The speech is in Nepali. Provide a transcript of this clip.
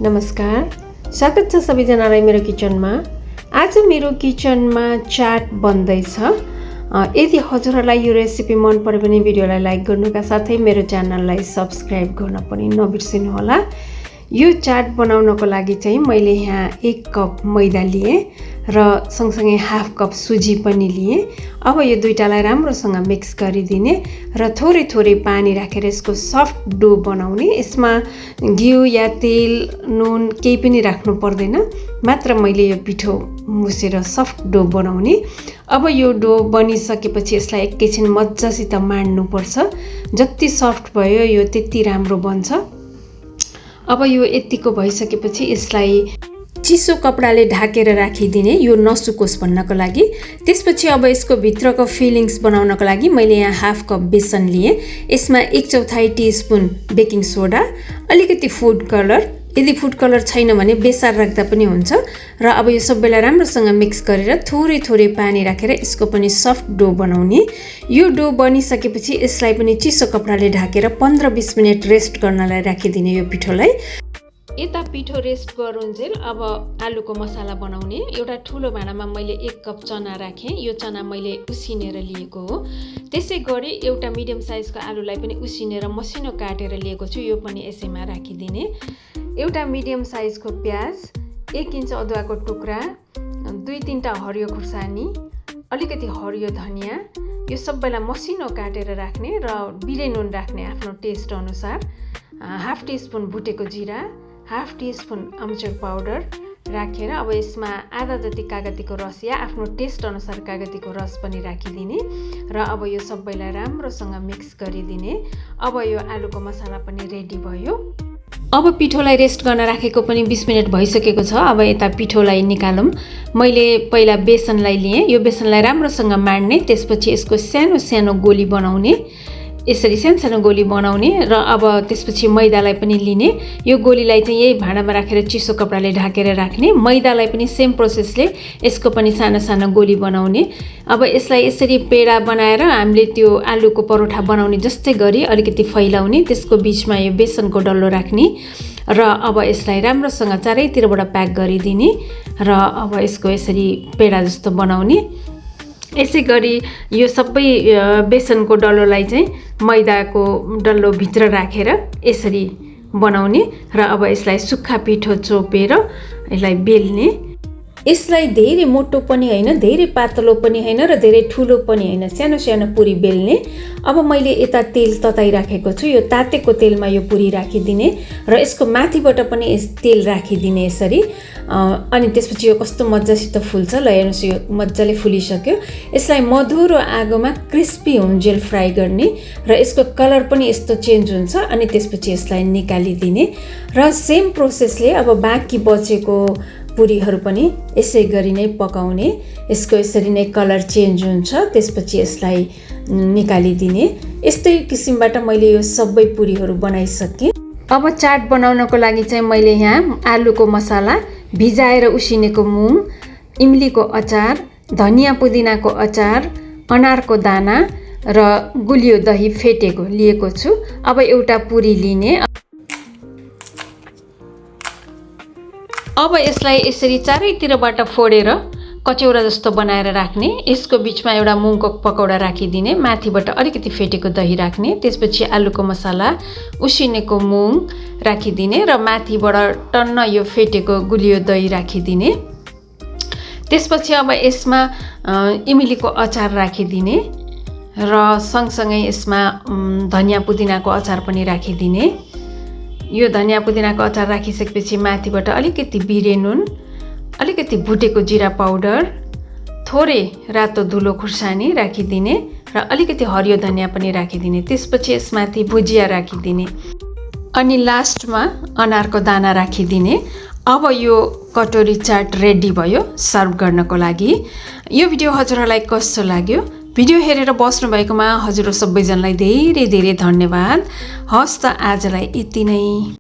नमस्कार, स्वागत छ सबैजनालाई मेरो किचनमा। आज मेरो किचनमा चाट बन्दैछ। यदि हजुरहरूलाई यो रेसिपी मन पर्यो भने भिडियोलाई लाइक गर्नुका साथै मेरो च्यानललाई सब्स्क्राइब गर्न पनि नबिर्सिनु होला। यो चाट बनाउनको लागि चाहिँ मैले यहाँ 1 कप मैदा लिए र सँगसँगै हाफ कप सुजी पनि लिए। अब यो दुईटालाई राम्रोसँग मिक्स गरिदिने र थोरै थोरै पानी राखेर यसको सफ्ट डो बनाउने। यसमा घिउ या तेल, नुन केही पनि राख्नु पर्दैन, मात्र मैले यो पिठो मुसेर सफ्ट डो बनाउने। अब यो डो बनिसकेपछि यसलाई एकैछिन मज्जासित माड्नुपर्छ। जति सफ्ट भयो यो त्यति राम्रो बन्छ। अब यो यतिको भइसकेपछि यसलाई चिसो कपडाले ढाकेर राखिदिने, यो नसुकोस् भन्नको लागि। त्यसपछि अब यसको भित्रको फिलिङ्स बनाउनको लागि मैले यहाँ हाफ कप बेसन लिए। यसमा 1/4 टीस्पुन बेकिङ सोडा, अलिकति फुड कलर, यदि फुड कलर छैन भने बेसार राख्दा पनि हुन्छ। र अब यो सबैलाई राम्रोसँग मिक्स गरेर थोरै थोरै पानी राखेर यसको पनि सफ्ट डो बनाउने। यो डो बनिसकेपछि यसलाई पनि चिसो कपडाले ढाकेर 15-20 मिनट रेस्ट गर्नलाई राखिदिने यो पिठोलाई। यता पिठो रेस्ट गरुन्जेल अब आलुको मसाला बनाउने। एउटा ठुलो भाँडामा मैले 1 कप चना राखेँ। यो चना मैले उसिनेर लिएको हो। त्यसै गरी एउटा मिडियम साइजको आलुलाई पनि उसिनेर मसिनो काटेर लिएको छु, यो पनि यसैमा राखिदिने। एउटा मिडियम साइजको प्याज, 1 इन्च अदुवाको टुक्रा, 2-3टा हरियो खुर्सानी, अलिकति हरियो धनियाँ, यो सबैलाई मसिनो काटेर राख्ने र बिरे नुन राख्ने आफ्नो टेस्ट अनुसार। हाफ टीस्पुन भुटेको जिरा, हाफ टीस्पुन अमचुर पाउडर राखेर अब यसमा आधा जति कागतीको रस या आफ्नो टेस्ट अनुसार कागतीको रस पनि राखिदिने र अब यो सबैलाई राम्रोसँग मिक्स गरिदिने। अब यो आलुको मसाला पनि रेडी भयो। अब पिठोलाई रेस्ट गर्न राखेको पनि 20 मिनट भइसकेको छ। अब यता पिठोलाई निकालौँ। मैले पहिला बेसनलाई लिएँ। यो बेसनलाई राम्रोसँग माड्ने, त्यसपछि यसको सानो सानो गोली बनाउने, यसरी सानो गोली बनाउने र अब त्यसपछि मैदालाई पनि लिने। यो गोलीलाई चाहिँ यही भाँडामा राखेर चिसो कपडाले ढाकेर राख्ने। मैदालाई पनि सेम प्रोसेसले यसको पनि सानो सानो गोली बनाउने। अब यसलाई यसरी पेडा बनाएर हामीले त्यो आलुको परोठा बनाउने जस्तै गरी अलिकति फैलाउने, त्यसको बिचमा यो बेसनको डल्लो राख्ने र अब यसलाई राम्रोसँग चारैतिरबाट प्याक गरिदिने र अब यसको यसरी पेडा जस्तो बनाउने। यसै गरी यो सबै बेसनको डल्लोलाई चाहिँ मैदाको डल्लो भित्र राखेर यसरी बनाउने र अब यसलाई सुक्खा पिठो चोपेर यसलाई बेल्ने। यसलाई धेरै मोटो पनि होइन, धेरै पातलो पनि होइन र धेरै ठुलो पनि होइन, सानो सानो पुरी बेल्ने। अब मैले यता तेल तताइराखेको छु। यो तातेको तेलमा यो पुरी राखिदिने र यसको माथिबाट पनि तेल राखिदिने यसरी। अनि त्यसपछि यो कस्तो मजासित फुल्छ। ल हेर्नुहोस्, यो मजाले फुलिसक्यो। यसलाई मधुरो आगोमा क्रिस्पी हुन्जेल फ्राई गर्ने र यसको कलर पनि यस्तो चेन्ज हुन्छ। अनि त्यसपछि यसलाई निकालिदिने र सेम प्रोसेसले अब बाँकी बचेको पुरीहरू पनि यसै गरी नै पकाउने। यसको यसरी नै कलर चेन्ज हुन्छ, त्यसपछि यसलाई निकालिदिने। यस्तै किसिमबाट मैले यो सबै पुरीहरू बनाइसकेँ। अब चाट बनाउनको लागि चाहिँ मैले यहाँ आलुको मसाला, भिजाएर उसिनेको मुङ, इमलीको अचार, धनियाँ पुदिनाको अचार, अनारको दाना र गुलियो दही फेटेको लिएको छु। अब एउटा पुरी लिने। अब यसलाई यसरी चारैतिरबाट फोडेर कचौरा जस्तो बनाएर राख्ने। यसको बिचमा एउटा मुङको पकौडा राखिदिने, माथिबाट अलिकति फेटेको दही राख्ने, त्यसपछि आलुको मसाला, उसिनेको मुङ राखिदिने र माथिबाट टन्न यो फेटेको गुलियो दही राखिदिने। त्यसपछि अब यसमा इमलीको अचार राखिदिने र सँगसँगै यसमा धनियाँ पुदिनाको अचार पनि राखिदिने। यो धनियाँ पुदिनाको अचार राखिसकेपछि माथिबाट अलिकति बिरे नुन, अलिकति भुटेको जिरा पाउडर, थोरै रातो धुलो खुर्सानी राखिदिने र अलिकति हरियो धनियाँ पनि राखिदिने। त्यसपछि यसमाथि भुजिया राखिदिने अनि लास्टमा अनारको दाना राखिदिने। अब यो कटोरी चाट रेडी भयो सर्भ गर्नको लागि। यो भिडियो हजुरहरूलाई कस्तो लाग्यो? भिडियो हेरेर बस्नु भएकोमा हजुर सबैजनालाई धेरै धेरै धन्यवाद। हस् त आजलाई यति नै।